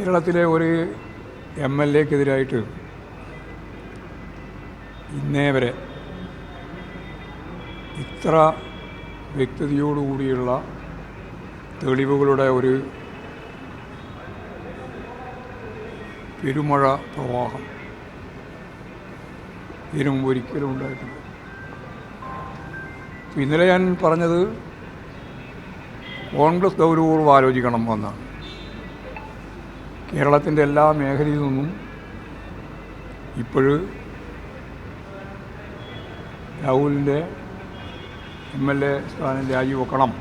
കേരളത്തിലെ ഒരു MLA-ക്കെതിരായിട്ട് ഇന്നേ വരെ ഇത്ര വ്യക്തതയോടുകൂടിയുള്ള തെളിവുകളുടെ ഒരു പെരുമഴ പ്രവാഹം ഇതിനു മുമ്പ് ഒരിക്കലും ഉണ്ടായിട്ടില്ല. ഇന്നലെ ഞാൻ പറഞ്ഞത് കോൺഗ്രസ് ഗൗരവപൂർവ്വം ആലോചിക്കണം എന്നാണ്. കേരളത്തിൻ്റെ എല്ലാ മേഖലയിൽ നിന്നും ഇപ്പോഴ് രാഹുലിൻ്റെ MLA സ്ഥാനം രാജിവെക്കണം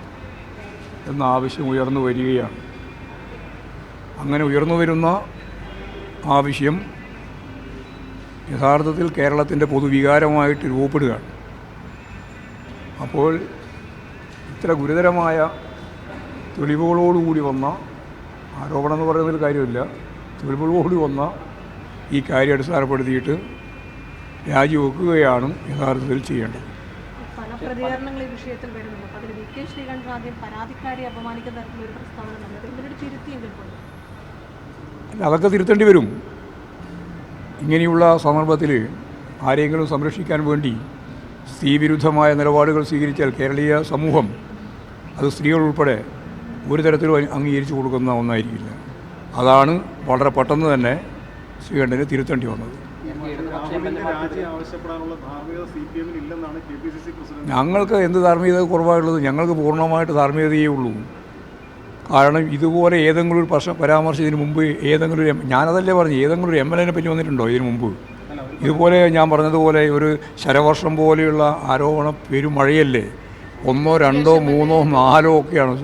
എന്ന ആവശ്യം ഉയർന്നു വരികയാണ്. അങ്ങനെ ഉയർന്നു വരുന്ന ആവശ്യം യഥാർത്ഥത്തിൽ കേരളത്തിൻ്റെ പൊതുവികാരമായിട്ട് രൂപപ്പെടുകയാണ്. അപ്പോൾ ഇത്ര ഗുരുതരമായ തെളിവുകളോടുകൂടി വന്ന ആരോപണം എന്ന് പറയുന്നതിൽ കാര്യമില്ല, തെളിവുകളോടുകൂടി വന്ന ഈ കാര്യം അടിസ്ഥാനപ്പെടുത്തിയിട്ട് രാജിവെക്കുകയാണ് യഥാർത്ഥത്തിൽ ചെയ്യേണ്ടത്. പല പ്രതികരണങ്ങൾ ഈ വിഷയത്തിൽ വരുന്നുണ്ട്. അപ്പോൾ അതിൽ VK ശ്രീകണ്ഠൻ ആദ്യം പരാതിക്കാരെ അപമാനിക്കുന്ന തരത്തിലൊരു പ്രസ്താവന നടന്നത് ഇവരുടെ തിരുത്തിയെങ്കിൽ പോലും അല്ല, അതൊക്കെ തിരുത്തേണ്ടി വരും. ഇങ്ങനെയുള്ള സന്ദർഭത്തിൽ ആരെങ്കിലും സംരക്ഷിക്കാൻ വേണ്ടി സ്ത്രീവിരുദ്ധമായ നിലപാടുകൾ സ്വീകരിച്ചാൽ കേരളീയ സമൂഹം, അത് സ്ത്രീകൾ ഉൾപ്പെടെ ഒരു തരത്തിലും അംഗീകരിച്ചു കൊടുക്കുന്ന ഒന്നായിരിക്കില്ല. അതാണ് വളരെ പെട്ടെന്ന് തന്നെ ശ്രീകണ്ഠന് തിരുത്തേണ്ടി വന്നത്. ഞങ്ങൾക്ക് എന്ത് ധാർമ്മികത കുറവായുള്ളത്? ഞങ്ങൾക്ക് പൂർണ്ണമായിട്ട് ധാർമ്മികതയേ ഉള്ളൂ. കാരണം ഇതുപോലെ ഏതെങ്കിലും ഒരു പരാമർശം ഇതിന് മുമ്പ് ഞാനതല്ലേ പറഞ്ഞു, ഏതെങ്കിലും ഒരു MLA-നെ പറ്റി വന്നിട്ടുണ്ടോ ഇതിനു മുമ്പ്? ഇതുപോലെ ഞാൻ പറഞ്ഞതുപോലെ ഒരു ശരവർഷം പോലെയുള്ള ആരോപണം പെരുമഴയല്ലേ, 1, 2, 3, 4 ഒക്കെയാണ്.